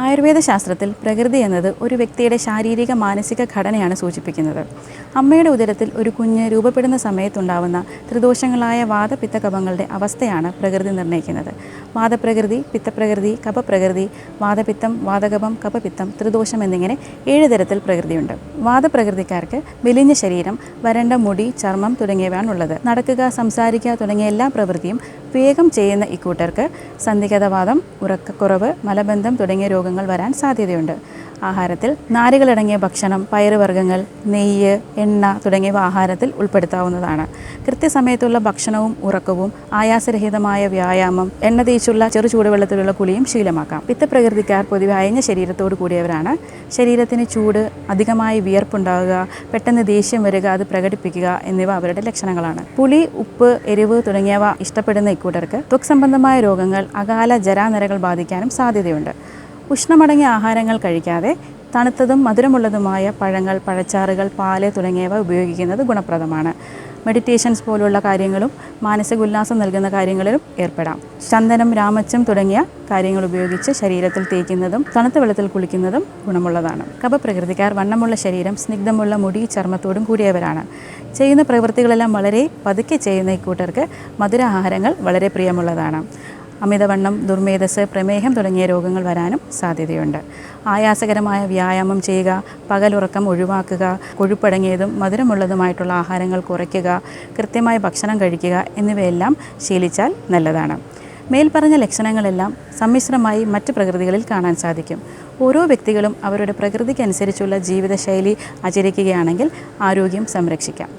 ആയുർവേദ ശാസ്ത്രത്തിൽ പ്രകൃതി എന്നത് ഒരു വ്യക്തിയുടെ ശാരീരിക മാനസിക ഘടനയാണ് സൂചിപ്പിക്കുന്നത്. അമ്മയുടെ ഉദരത്തിൽ ഒരു കുഞ്ഞ് രൂപപ്പെടുന്ന സമയത്തുണ്ടാവുന്ന ത്രിദോഷങ്ങളായ വാതപിത്ത കഫങ്ങളുടെ അവസ്ഥയാണ് പ്രകൃതി നിർണ്ണയിക്കുന്നത്. വാതപ്രകൃതി, പിത്തപ്രകൃതി, കഫപ്രകൃതി, വാതപിത്തം, വാതകഫം, കഫപിത്തം, ത്രിദോഷം എന്നിങ്ങനെ 7 തരത്തിൽ പ്രകൃതിയുണ്ട്. വാതപ്രകൃതിക്കാർക്ക് മെലിഞ്ഞ ശരീരം, വരണ്ട മുടി, ചർമ്മം തുടങ്ങിയവയാണുള്ളത്. നടക്കുക, സംസാരിക്കുക തുടങ്ങിയ എല്ലാ പ്രവൃത്തിയും വേഗം ചെയ്യുന്ന ഇക്കൂട്ടർക്ക് സന്ധിഗതവാദം, ഉറക്കക്കുറവ്, മലബന്ധം തുടങ്ങിയ രോഗങ്ങൾ വരാൻ സാധ്യതയുണ്ട്. ആഹാരത്തിൽ നാരുകളടങ്ങിയ ഭക്ഷണം, പയറുവർഗ്ഗങ്ങൾ, നെയ്യ്, എണ്ണ തുടങ്ങിയവ ആഹാരത്തിൽ ഉൾപ്പെടുത്താവുന്നതാണ്. കൃത്യസമയത്തുള്ള ഭക്ഷണവും ഉറക്കവും, ആയാസരഹിതമായ വ്യായാമം, എണ്ണ തേച്ചുള്ള ചെറു ചൂടുവെള്ളത്തിലുള്ള കുളിയും ശീലമാക്കാം. പിത്തപ്രകൃതിക്കാർ പൊതുവെ അയഞ്ഞ ശരീരത്തോടു കൂടിയവരാണ്. ശരീരത്തിന് ചൂട്, അധികമായി വിയർപ്പുണ്ടാവുക, പെട്ടെന്ന് ദേഷ്യം വരിക, അത് പ്രകടിപ്പിക്കുക എന്നിവ അവരുടെ ലക്ഷണങ്ങളാണ്. പുളി, ഉപ്പ്, എരിവ് തുടങ്ങിയവ ഇഷ്ടപ്പെടുന്ന ഇക്കൂട്ടർക്ക് ത്വക് സംബന്ധമായ രോഗങ്ങൾ, അകാല ജരാനരകൾ ബാധിക്കാനും സാധ്യതയുണ്ട്. ഉഷ്ണമടങ്ങിയ ആഹാരങ്ങൾ കഴിക്കാതെ തണുത്തതും മധുരമുള്ളതുമായ പഴങ്ങൾ, പഴച്ചാറുകൾ, പാല് തുടങ്ങിയവ ഉപയോഗിക്കുന്നത് ഗുണപ്രദമാണ്. മെഡിറ്റേഷൻസ് പോലുള്ള കാര്യങ്ങളും മാനസിക ഉല്ലാസം നൽകുന്ന കാര്യങ്ങളിലും ഏർപ്പെടാം. ചന്ദനം, രാമച്ചം തുടങ്ങിയ കാര്യങ്ങൾ ഉപയോഗിച്ച് ശരീരത്തിൽ തേക്കുന്നതും തണുത്ത വെള്ളത്തിൽ കുളിക്കുന്നതും ഗുണമുള്ളതാണ്. കഫപ്രകൃതിക്കാർ വണ്ണമുള്ള ശരീരം, സ്നിഗ്ധമുള്ള മുടി, ചർമ്മത്തോടും കൂടിയവരാണ്. ചെയ്യുന്ന പ്രവൃത്തികളെല്ലാം വളരെ പതുക്കെ ചെയ്യുന്ന ഇക്കൂട്ടർക്ക് മധുര ആഹാരങ്ങൾ വളരെ പ്രിയമുള്ളതാണ്. അമിതവണ്ണം, ദുർമേധസ്, പ്രമേഹം തുടങ്ങിയ രോഗങ്ങൾ വരാനും സാധ്യതയുണ്ട്. ആയാസകരമായ വ്യായാമം ചെയ്യുക, പകലുറക്കം ഒഴിവാക്കുക, കൊഴുപ്പടങ്ങിയതും മധുരമുള്ളതുമായിട്ടുള്ള ആഹാരങ്ങൾ കുറയ്ക്കുക, കൃത്യമായി ഭക്ഷണം കഴിക്കുക എന്നിവയെല്ലാം ശീലിച്ചാൽ നല്ലതാണ്. മേൽപ്പറഞ്ഞ ലക്ഷണങ്ങളെല്ലാം സമ്മിശ്രമായി മറ്റ് പ്രകൃതികളിൽ കാണാൻ സാധിക്കും. ഓരോ വ്യക്തികളും അവരുടെ പ്രകൃതിക്കനുസരിച്ചുള്ള ജീവിതശൈലി ആചരിക്കുകയാണെങ്കിൽ ആരോഗ്യം സംരക്ഷിക്കാം.